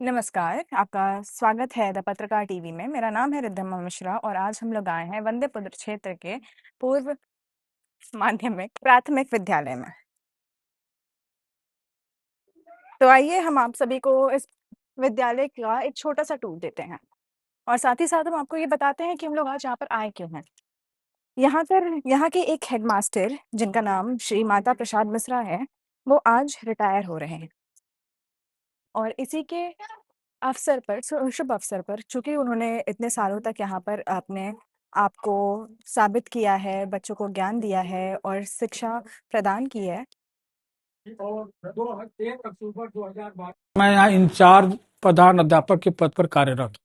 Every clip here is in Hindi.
नमस्कार, आपका स्वागत है द पत्रकार टीवी में। मेरा नाम है रिद्धिमा मिश्रा और आज हम लोग आए हैं वंदेपुत्र क्षेत्र के पूर्व माध्यमिक प्राथमिक विद्यालय में। तो आइए हम आप सभी को इस विद्यालय का एक छोटा-सा टूर देते हैं और साथ ही साथ हम आपको ये बताते हैं कि हम लोग आज यहाँ पर आए क्यों हैं। यहाँ के एक हेडमास्टर जिनका नाम श्री माता प्रसाद मिश्रा है, वो आज रिटायर हो रहे हैं और इसी के अवसर पर शुभ अवसर पर चूँकि उन्होंने इतने सालों तक यहाँ पर अपने आप को साबित किया है, बच्चों को ज्ञान दिया है और शिक्षा प्रदान की है। मैं यहाँ इंचार्ज प्रधान अध्यापक के पद पर कार्यरत हूँ।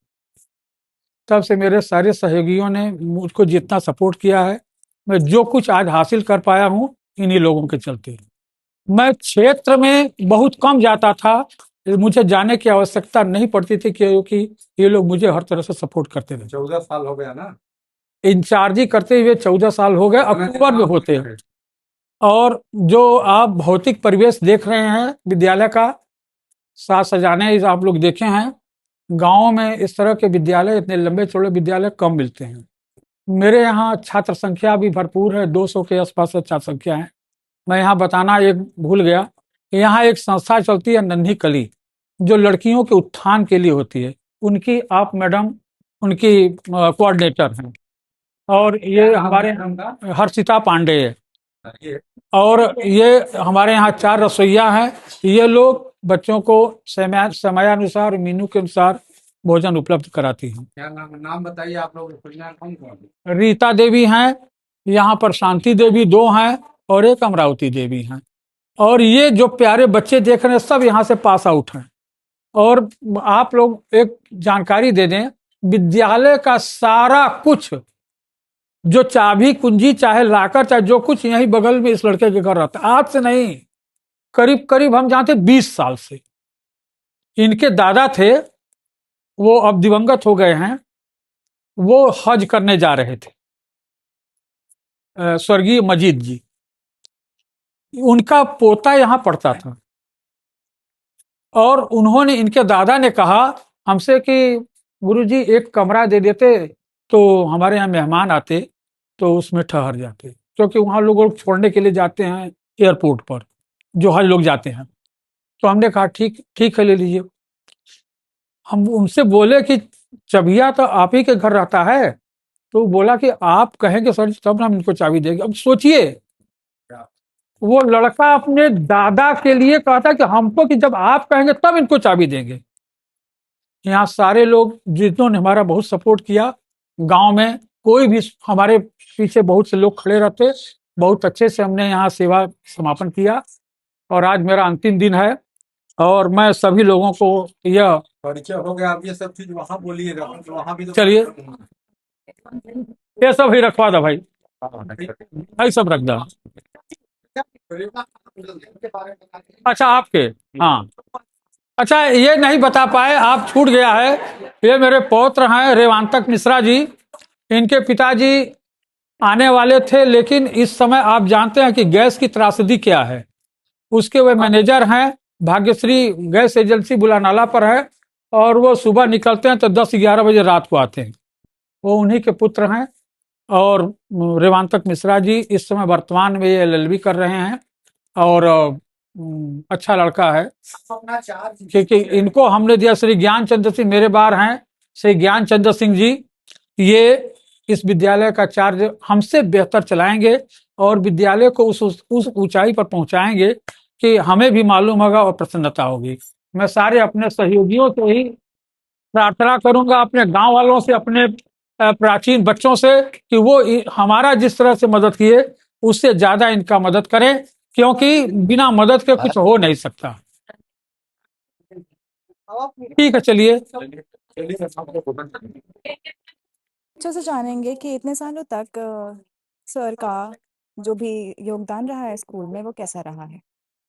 तब से मेरे सारे सहयोगियों ने मुझको जितना सपोर्ट किया है, मैं जो कुछ आज हासिल कर पाया हूँ इन्हीं लोगों के चलते। मैं क्षेत्र में बहुत कम जाता था, मुझे जाने की आवश्यकता नहीं पड़ती थी क्योंकि ये लोग मुझे हर तरह से सपोर्ट करते थे। 14 साल हो गया ना इंचार्जी करते हुए 14 साल हो गए, अक्टूबर में होते हैं। और जो आप भौतिक परिवेश देख रहे हैं विद्यालय का, साज सजाने आप लोग देखे हैं, गाँव में इस तरह के विद्यालय, इतने लंबे चौड़े विद्यालय कम मिलते हैं। मेरे यहाँ छात्र संख्या भी भरपूर है, 200 के आसपास छात्र संख्या है। मैं यहाँ बताना एक भूल गया, यहाँ एक संस्था चलती है नन्ही कली, जो लड़कियों के उत्थान के लिए होती है। उनकी आप मैडम उनकी कोऑर्डिनेटर हैं और ये हमारे हर्षिता पांडे है। और ये हमारे यहाँ 4 रसोइया हैं। ये लोग बच्चों को समयानुसार मेनू के अनुसार भोजन उपलब्ध कराती हैं। क्या नाम बताइए आप लोग? रीता देवी हैं, यहाँ पर शांति देवी 2 हैं और एक अमरावती देवी हैं। और ये जो प्यारे बच्चे देख रहे हैं सब यहाँ से पास आउट हैं। और आप लोग एक जानकारी दे दें, विद्यालय का सारा कुछ, जो चाबी कुंजी चाहे लाकर चाहे जो कुछ, यहीं बगल में इस लड़के के घर रहता। आज से नहीं, करीब करीब हम जानते 20 साल से। इनके दादा थे, वो अब दिवंगत हो गए हैं, वो हज करने जा रहे थे, स्वर्गीय मजीद जी। उनका पोता यहाँ पढ़ता था और उन्होंने, इनके दादा ने कहा हमसे कि गुरुजी एक कमरा दे देते तो हमारे यहाँ मेहमान आते तो उसमें ठहर जाते, क्योंकि वहाँ लोग छोड़ने के लिए जाते हैं एयरपोर्ट पर, जो हज लोग जाते हैं। तो हमने कहा ठीक ठीक है, ले लीजिए। हम उनसे बोले कि चबिया तो आप ही के घर रहता है। तो बोला कि आप कहेंगे सर तब हम इनको चाबी देंगे। अब सोचिए, वो लड़का अपने दादा के लिए कहता कि हमको कि जब आप कहेंगे तब इनको चाबी देंगे। यहाँ सारे लोग जिन्होंने हमारा बहुत सपोर्ट किया, गांव में कोई भी हमारे पीछे बहुत से लोग खड़े रहते, बहुत अच्छे से हमने यहाँ सेवा समापन किया। और आज मेरा अंतिम दिन है और मैं सभी लोगों को यह परिचय हो गया। आप ये सब चीज वहाँ बोलिएगा, वहाँ भी तो चलिए ये सब ही रखवा दो भाई, भाई सब रख दो। अच्छा आपके, हाँ अच्छा ये नहीं बता पाए, आप छूट गया है। ये मेरे पौत्र हैं रेवांतक मिश्रा जी। इनके पिताजी आने वाले थे, लेकिन इस समय आप जानते हैं कि गैस की त्रासदी क्या है। उसके वे मैनेजर हैं, भाग्यश्री गैस एजेंसी बुलानाला पर है, और वो सुबह निकलते हैं तो 10-11 बजे रात को आते हैं। वो उन्हीं के पुत्र हैं। और रेवांतक मिश्रा जी इस समय वर्तमान में ये LLB कर रहे हैं और अच्छा लड़का है, क्योंकि इनको हमने दिया। श्री ज्ञान चंद्र सिंह मेरे बार हैं, श्री ज्ञान चंद्र सिंह जी, ये इस विद्यालय का चार्ज हमसे बेहतर चलाएंगे और विद्यालय को उस ऊंचाई पर पहुंचाएंगे कि हमें भी मालूम होगा और प्रसन्नता होगी। मैं सारे अपने सहयोगियों से ही प्रार्थना करूंगा, अपने गांव वालों से, अपने प्राचीन बच्चों से, कि वो हमारा जिस तरह से मदद किए उससे ज्यादा इनका मदद करें, क्योंकि बिना मदद के कुछ हो नहीं सकता। ठीक है, चलिए। अच्छे से जानेंगे कि इतने सालों तक सर का जो भी योगदान रहा है स्कूल में वो कैसा रहा है।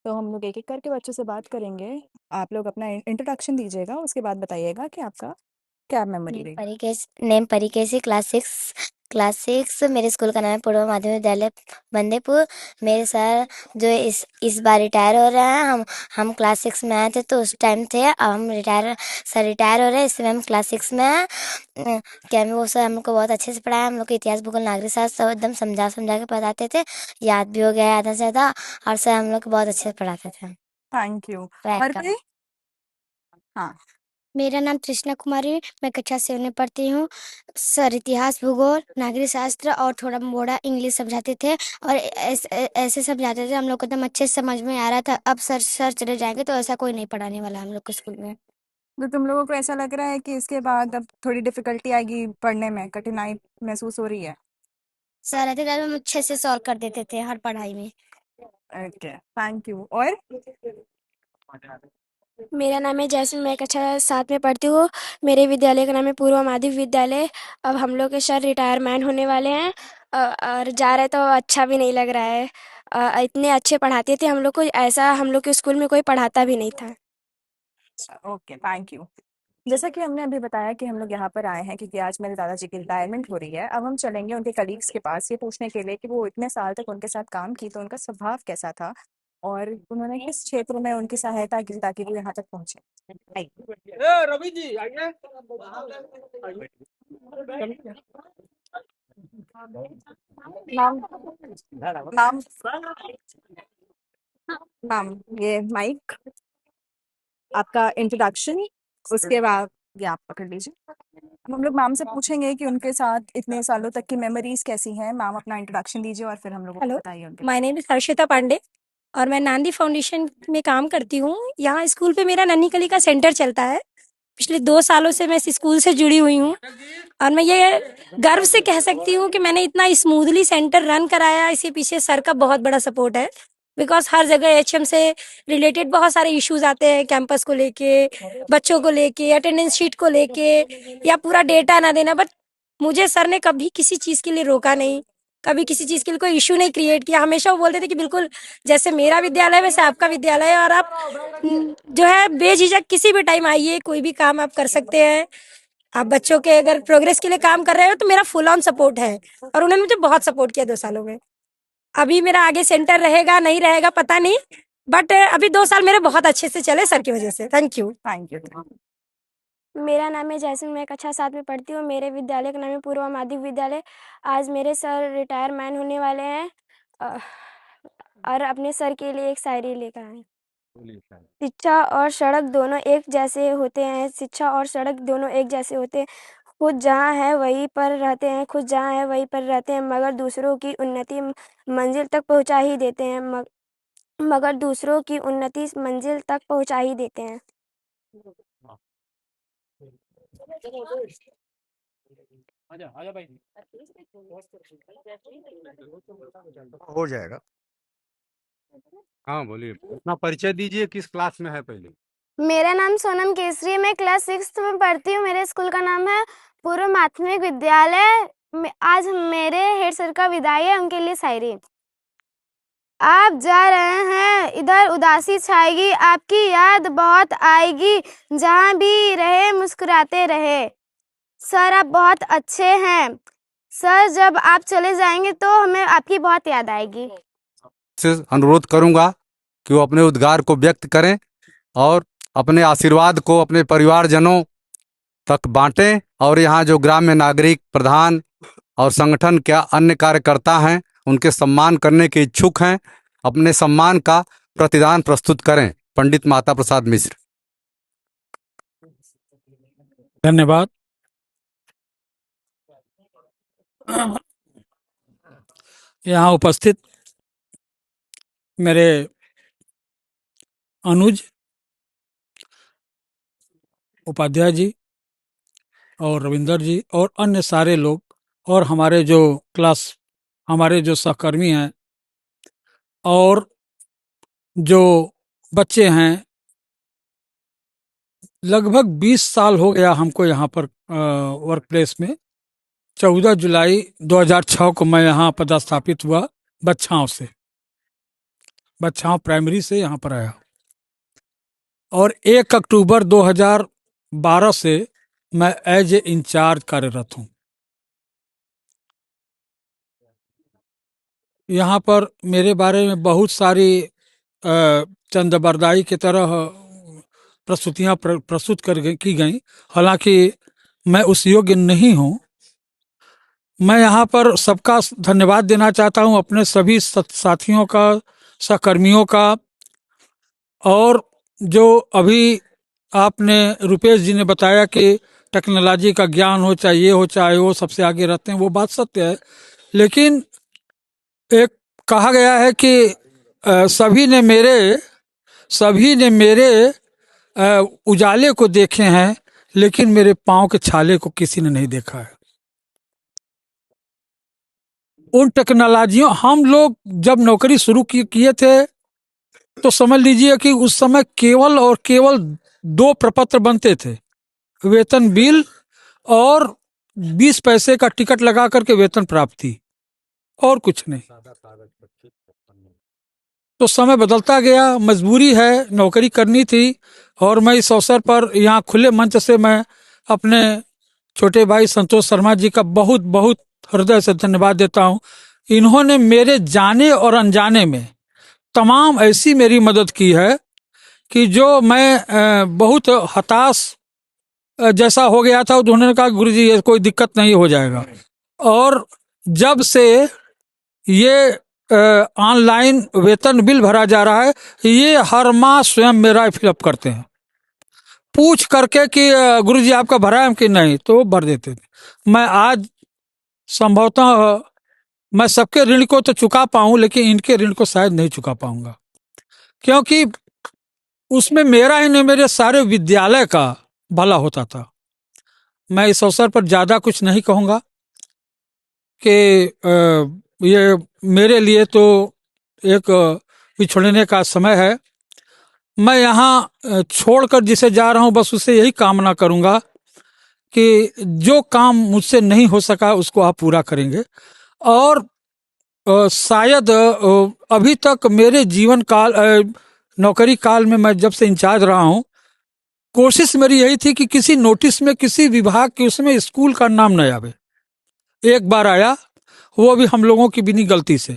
तो हम लोग एक-एक करके बच्चों से बात करेंगे। आप लोग अपना इंट्रोडक्शन दीजिएगा, उसके बाद बताइएगा कि आपका क्या मेमोरी रही। नेम परिकेश क्लास 6 क्लास 6 मेरे स्कूल का नाम है पूर्व माध्यमिक विद्यालय बंदेपुर। मेरे सर जो इस बार रिटायर हो रहे हैं। हम क्लास 6 में आए थे तो उस टाइम थे, अब हम सर रिटायर हो रहे हैं, इसलिए हम क्लास 6 में हैं। क्या वो सर हम लोग को बहुत अच्छे से पढ़ाया। हम लोग को इतिहास भूगोल नागरिक शास्त्र सब एकदम समझा समझा के पढ़ाते थे, याद भी हो गया है आधा से ज़्यादा। और सर हम लोग को बहुत अच्छे से पढ़ाते थे। Thank you. और वेलकम। कोई? हाँ, मेरा नाम तृष्णा कुमारी, मैं कक्षा 7 में पढ़ती हूँ। सर इतिहास भूगोल नागरिक शास्त्र और थोड़ा मोड़ा इंग्लिश समझाते थे, और ऐसे समझाते थे हम लोग को एकदम अच्छे से समझ में आ रहा था। अब सर चले जाएंगे तो ऐसा कोई नहीं पढ़ाने वाला हम लोग को स्कूल में। तो तुम लोगों को ऐसा लग रहा है कि इसके बाद अब थोड़ी डिफिकल्टी आएगी पढ़ने में, कठिनाई महसूस हो रही है? सर रहते थे हम अच्छे से सॉल्व कर देते थे हर पढ़ाई में। Okay, thank you. और मेरा नाम है जैस्मिन, मैं कक्षा 7 में पढ़ती हूँ। मेरे विद्यालय का नाम है पूर्व माध्यमिक विद्यालय। अब हम लोग के सर रिटायरमेंट होने वाले हैं, और जा रहे तो अच्छा भी नहीं लग रहा है। इतने अच्छे पढ़ाते थे हम लोग को, ऐसा हम लोग के स्कूल में कोई पढ़ाता भी नहीं था। Okay, thank you. जैसा कि हमने अभी बताया कि हम लोग यहाँ पर आए हैं क्योंकि आज मेरे दादाजी की रिटायरमेंट हो रही है। अब हम चलेंगे उनके कलीग्स के पास ये पूछने के लिए कि वो इतने साल तक उनके साथ काम की तो उनका स्वभाव कैसा था और उन्होंने किस क्षेत्र में उनकी सहायता की ताकि वो यहाँ तक पहुंचे। आइए। रवि जी आइए। नाम नाम नाम ये माइक, आपका इंट्रोडक्शन, उसके बाद ये आप पकड़ लीजिए। अब हम लोग मैम से पूछेंगे कि उनके साथ इतने सालों तक की मेमोरीज कैसी हैं। मैम अपना इंट्रोडक्शन दीजिए और फिर हम लोगों को हेलो, बताइए उनके my name is Harshita Pandey और मैं नांदी फाउंडेशन में काम करती हूँ। यहाँ स्कूल पे मेरा नन्ही कली का सेंटर चलता है। पिछले 2 सालों से मैं इस स्कूल से जुड़ी हुई हूँ, और मैं ये गर्व से कह सकती हूँ कि मैंने इतना स्मूथली सेंटर रन कराया, इसके पीछे सर का बहुत बड़ा सपोर्ट है। बिकॉज हर जगह एचएम से रिलेटेड बहुत सारे इश्यूज आते हैं, कैंपस को लेके, बच्चों को लेके, अटेंडेंस शीट को लेके, या पूरा डेटा ना देना। बट मुझे सर ने कभी किसी चीज के लिए रोका नहीं, कभी किसी चीज के लिए कोई इशू नहीं क्रिएट किया। हमेशा वो बोलते थे कि बिल्कुल जैसे मेरा विद्यालय है वैसे आपका विद्यालय है, और आप जो है बेझिझक किसी भी टाइम आइए, कोई भी काम आप कर सकते हैं। आप बच्चों के अगर प्रोग्रेस के लिए काम कर रहे हो तो मेरा फुल ऑन सपोर्ट है, और उन्होंने मुझे बहुत सपोर्ट किया 2 सालों में। अभी मेरा आगे सेंटर रहेगा नहीं रहेगा पता नहीं, बट अभी 2 साल मेरे बहुत अच्छे से चले सर की वजह से। Thank you. Thank you. मेरा नाम है जैस्मिन, मैं कक्षा 7 में पढ़ती हूँ। मेरे विद्यालय का नाम है पूर्व माध्यमिक विद्यालय। आज मेरे सर रिटायरमेंट होने वाले हैं, अ, और अपने सर के लिए एक शायरी लेकर आए। शिक्षा और सड़क दोनों एक जैसे होते हैं, शिक्षा और सड़क दोनों एक जैसे होते हैं। खुद जहाँ है वहीं पर रहते हैं, खुद जहाँ है वहीं पर रहते हैं, मगर दूसरों की उन्नति मंजिल तक पहुँचा ही देते हैं, मगर दूसरों की उन्नति मंजिल तक पहुँचा ही देते हैं। हो जाएगा। हाँ बोलिए, अपना परिचय दीजिए, किस क्लास में है पहले? मेरा नाम सोनम केसरी है, मैं क्लास 6 में पढ़ती हूँ। मेरे स्कूल का नाम है पूर्व माध्यमिक विद्यालय। आज मेरे हेड सर का विदाई है, उनके लिए शायरी। आप जा रहे हैं इधर उदासी छाएगी, आपकी याद बहुत आएगी, जहाँ भी रहे मुस्कुराते रहे। सर आप बहुत अच्छे हैं, सर जब आप चले जाएंगे तो हमें आपकी बहुत याद आएगी। से अनुरोध करूंगा कि वो अपने उद्गार को व्यक्त करें और अपने आशीर्वाद को अपने परिवारजनों तक बांटें, और यहाँ जो ग्राम्य नागरिक प्रधान और संगठन क्या अन्य कार्यकर्ता हैं उनके सम्मान करने के इच्छुक हैं, अपने सम्मान का प्रतिदान प्रस्तुत करें। पंडित माता प्रसाद मिश्र। धन्यवाद। यहाँ उपस्थित मेरे अनुज उपाध्याय जी और रविंदर जी और अन्य सारे लोग, और हमारे जो सहकर्मी हैं और जो बच्चे हैं, लगभग 20 साल हो गया हमको यहाँ पर वर्क प्लेस में। 14 जुलाई 2006 को मैं यहाँ पदस्थापित हुआ बच्छांव प्राइमरी से यहाँ पर आया, और 1 अक्टूबर 2012 से मैं एज ए इंचार्ज कार्यरत हूँ। यहाँ पर मेरे बारे में बहुत सारी चंदबरदाई की तरह प्रस्तुतियाँ प्रस्तुत की गई, हालांकि मैं उस योग्य नहीं हूँ। मैं यहाँ पर सबका धन्यवाद देना चाहता हूँ, अपने सभी साथियों का, सहकर्मियों का, और जो अभी आपने रुपेश जी ने बताया कि टेक्नोलॉजी का ज्ञान हो, चाहे ये हो चाहे वो, सबसे आगे रहते हैं, वो बात सत्य है। लेकिन एक कहा गया है कि सभी ने मेरे उजाले को देखे हैं, लेकिन मेरे पाँव के छाले को किसी ने नहीं देखा है। उन टेक्नोलॉजियों, हम लोग जब नौकरी शुरू किए थे तो समझ लीजिए कि उस समय केवल और केवल 2 प्रपत्र बनते थे, वेतन बिल और 20 पैसे का टिकट लगा करके वेतन प्राप्ति, और कुछ नहीं। तो समय बदलता गया, मजबूरी है, नौकरी करनी थी, और मैं इस अवसर पर यहाँ खुले मंच से मैं अपने छोटे भाई संतोष शर्मा जी का बहुत बहुत हृदय से धन्यवाद देता हूँ। इन्होंने मेरे जाने और अनजाने में तमाम ऐसी मेरी मदद की है कि जो मैं बहुत हताश जैसा हो गया था, तो उन्होंने कहा गुरुजी ये कोई दिक्कत नहीं, हो जाएगा। और जब से ये ऑनलाइन वेतन बिल भरा जा रहा है, ये हर माह स्वयं मेरा फिलअप करते हैं, पूछ करके कि गुरुजी आपका भरा है कि नहीं, तो भर देते थे। मैं आज संभवतः मैं सबके ऋण को तो चुका पाऊं, लेकिन इनके ऋण को शायद नहीं चुका पाऊंगा, क्योंकि उसमें मेरा ही नहीं, मेरे सारे विद्यालय का भला होता था। मैं इस अवसर पर ज़्यादा कुछ नहीं कहूँगा कि ये मेरे लिए तो एक पिछड़ने का समय है। मैं यहाँ छोड़कर जिसे जा रहा हूँ, बस उसे यही कामना करूँगा कि जो काम मुझसे नहीं हो सका उसको आप पूरा करेंगे। और शायद अभी तक मेरे जीवन काल, नौकरी काल में, मैं जब से इंचार्ज रहा हूँ, कोशिश मेरी यही थी कि किसी नोटिस में, किसी विभाग के उसमें स्कूल का नाम न आवे। एक बार आया, वो भी हम लोगों की बिनी गलती से।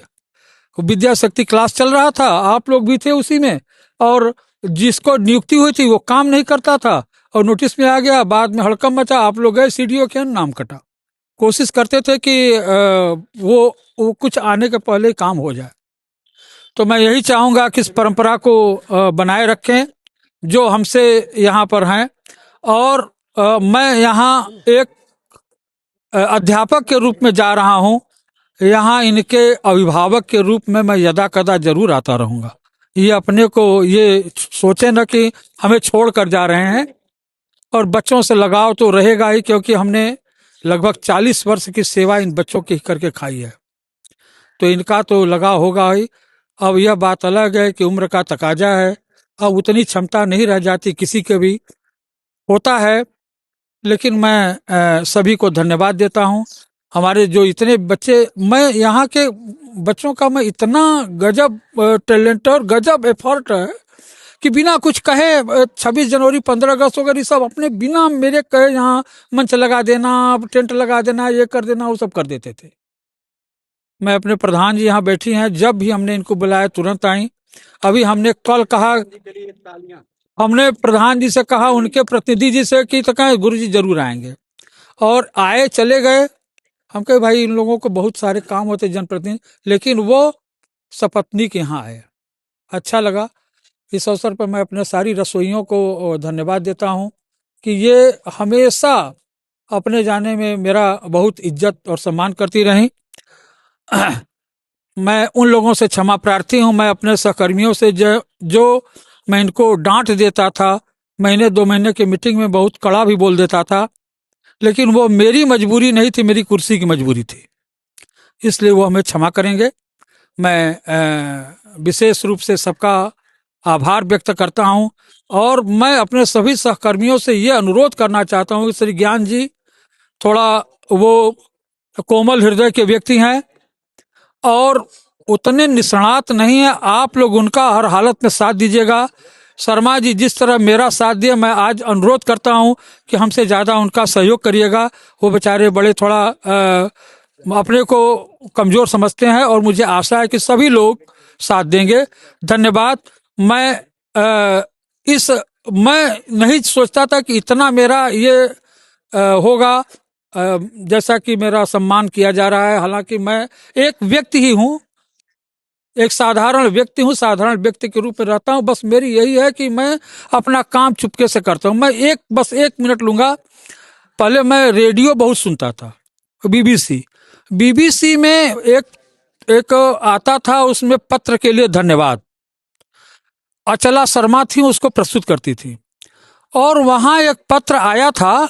विद्या शक्ति क्लास चल रहा था, आप लोग भी थे उसी में, और जिसको नियुक्ति हुई थी वो काम नहीं करता था, और नोटिस में आ गया। बाद में हड़कम मचा, आप लोग गए सीडीओ के, नाम कटा। कोशिश करते थे कि वो कुछ आने के पहले ही काम हो जाए। तो मैं यही चाहूँगा कि इस परंपरा को बनाए रखें जो हमसे यहाँ पर हैं। और मैं यहाँ एक अध्यापक के रूप में जा रहा हूँ, यहाँ इनके अभिभावक के रूप में मैं यदा कदा जरूर आता रहूँगा। ये अपने को ये सोचे न कि हमें छोड़ कर जा रहे हैं, और बच्चों से लगाव तो रहेगा ही, क्योंकि हमने लगभग 40 वर्ष की सेवा इन बच्चों की करके खाई है, तो इनका तो लगाव होगा ही। अब यह बात अलग है कि उम्र का तकाजा है, अब उतनी क्षमता नहीं रह जाती, किसी के भी होता है। लेकिन मैं सभी को धन्यवाद देता हूँ। हमारे जो इतने बच्चे, मैं यहाँ के बच्चों का मैं इतना गजब टैलेंट और गजब एफर्ट है कि बिना कुछ कहे 26 जनवरी 15 अगस्त वगैरह ये सब अपने बिना मेरे कहे यहाँ मंच लगा देना, टेंट लगा देना, ये कर देना, वो सब कर देते थे। मैं अपने प्रधान जी यहाँ बैठी हैं, जब भी हमने इनको बुलाया तुरंत आई। अभी हमने कल कहा, हमने प्रधान जी से कहा, उनके प्रतिनिधि जी से कि तो कहा गुरु जी जरूर आएंगे, और आए, चले गए। हम कहे भाई इन लोगों को बहुत सारे काम होते जनप्रतिनिधि, लेकिन वो सपत्नी के यहाँ आए, अच्छा लगा। इस अवसर पर मैं अपने सारी रसोइयों को धन्यवाद देता हूँ कि ये हमेशा अपने जाने में मेरा बहुत इज्जत और सम्मान करती रहीं। मैं उन लोगों से क्षमा प्रार्थी हूँ। मैं अपने सहकर्मियों से जो मैं इनको डांट देता था, महीने 2 महीने की मीटिंग में बहुत कड़ा भी बोल देता था, लेकिन वो मेरी मजबूरी नहीं थी, मेरी कुर्सी की मजबूरी थी, इसलिए वो हमें क्षमा करेंगे। मैं विशेष रूप से सबका आभार व्यक्त करता हूं, और मैं अपने सभी सहकर्मियों से ये अनुरोध करना चाहता हूं कि श्री ज्ञान जी थोड़ा वो कोमल हृदय के व्यक्ति हैं और उतने निष्णात नहीं है, आप लोग उनका हर हालत में साथ दीजिएगा। शर्मा जी जिस तरह मेरा साथ दिए, मैं आज अनुरोध करता हूं कि हमसे ज़्यादा उनका सहयोग करिएगा। वो बेचारे बड़े थोड़ा अपने को कमज़ोर समझते हैं और मुझे आशा है कि सभी लोग साथ देंगे। धन्यवाद। मैं नहीं सोचता था कि इतना मेरा ये होगा, जैसा कि मेरा सम्मान किया जा रहा है। हालांकि मैं एक व्यक्ति ही हूँ, एक साधारण व्यक्ति हूँ, साधारण व्यक्ति के रूप में रहता हूँ। बस मेरी यही है कि मैं अपना काम चुपके से करता हूँ। मैं बस एक मिनट लूँगा। पहले मैं रेडियो बहुत सुनता था, बीबीसी में एक आता था, उसमें पत्र के लिए धन्यवाद, अचला शर्मा थी, उसको प्रस्तुत करती थी। और वहाँ एक पत्र आया था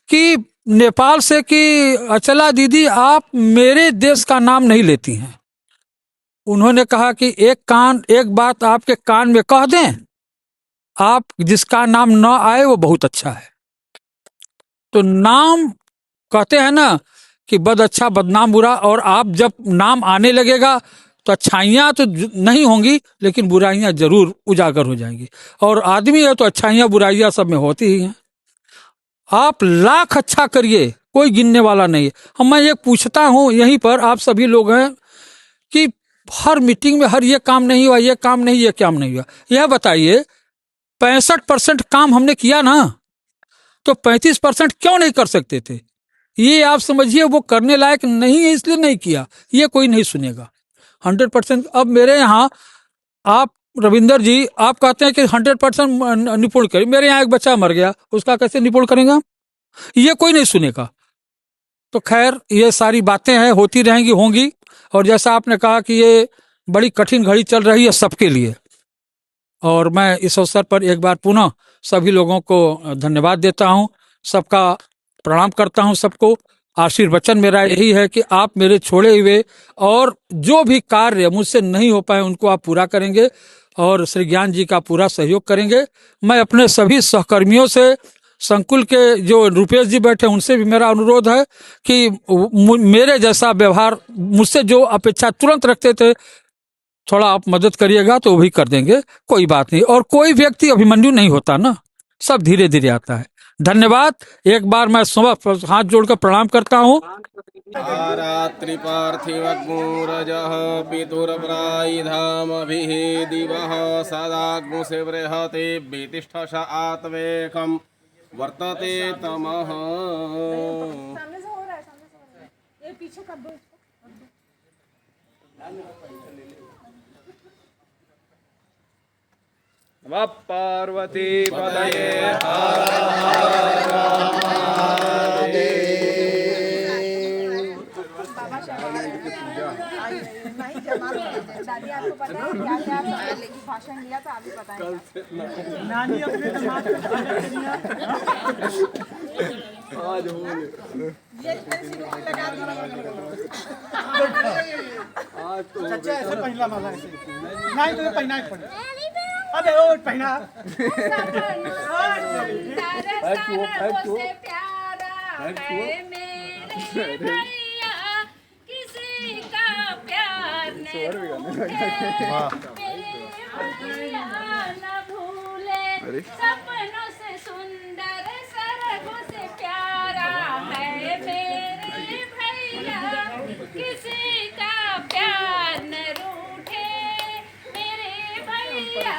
कि नेपाल से कि अचला दीदी आप मेरे देश का नाम नहीं लेती हैं। उन्होंने कहा कि एक बात आपके कान में कह दें, आप जिसका नाम न आए वो बहुत अच्छा है। तो नाम कहते हैं ना कि बद अच्छा बदनाम बुरा, और आप जब नाम आने लगेगा तो अच्छाइयाँ तो नहीं होंगी लेकिन बुराइयाँ जरूर उजागर हो जाएंगी। और आदमी है तो अच्छाइयाँ बुराइयाँ सब में होती ही हैं। आप लाख अच्छा करिए, कोई गिनने वाला नहीं है। मैं ये पूछता हूँ यहीं पर, आप सभी लोग हैं कि हर मीटिंग में हर ये काम नहीं हुआ, ये काम नहीं, ये काम नहीं हुआ, यह बताइए 65% काम हमने किया ना, तो 35% क्यों नहीं कर सकते थे? ये आप समझिए वो करने लायक नहीं है इसलिए नहीं किया, ये कोई नहीं सुनेगा। 100%। अब मेरे यहाँ आप रविंदर जी, आप कहते हैं कि 100% निपुण करें। मेरे यहाँ एक बच्चा मर गया, उसका कैसे निपुण करेंगे? ये कोई नहीं सुनेगा। तो खैर ये सारी बातें हैं, होती रहेंगी, होंगी। और जैसा आपने कहा कि ये बड़ी कठिन घड़ी चल रही है सबके लिए, और मैं इस अवसर पर एक बार पुनः सभी लोगों को धन्यवाद देता हूँ, सबका प्रणाम करता हूँ सबको। आशीर्वचन मेरा यही है कि आप मेरे छोड़े हुए और जो भी कार्य मुझसे नहीं हो पाए उनको आप पूरा करेंगे और श्री ज्ञान जी का पूरा सहयोग करेंगे। मैं अपने सभी सहकर्मियों से, संकुल के जो रुपेश जी बैठे उनसे भी मेरा अनुरोध है कि मेरे जैसा व्यवहार मुझसे जो अपेक्षा तुरंत रखते थे, थोड़ा आप मदद करिएगा तो वो भी कर देंगे, कोई बात नहीं। और कोई व्यक्ति अभिमन्यु नहीं होता ना, सब धीरे धीरे आता है। धन्यवाद। एक बार मैं सुबह हाथ जोड़कर प्रणाम करता हूँ। आरात्रिपार्थिवग्मुरजः पितुर्प्रायिधामभिः दिवः सदाग्मुसे बृहते वितिष्ठस आत्वेकं वर्तते तमः। नमः पार्वती पतये हर हर महादेव। दादी आपको पता है क्या क्या भाषण दिया था, अभी पता है नानी अपने दिमाग आज हो आज तो चाचा ऐसे पहला माला ऐसे नहीं तो पहना ही पड़े। अबे ओ पहना किसी का प्यार न भूले, सपनों से सुंदर सरगों से प्यारा है मेरे भैया। किसी का प्यार न रूठे मेरे भैया।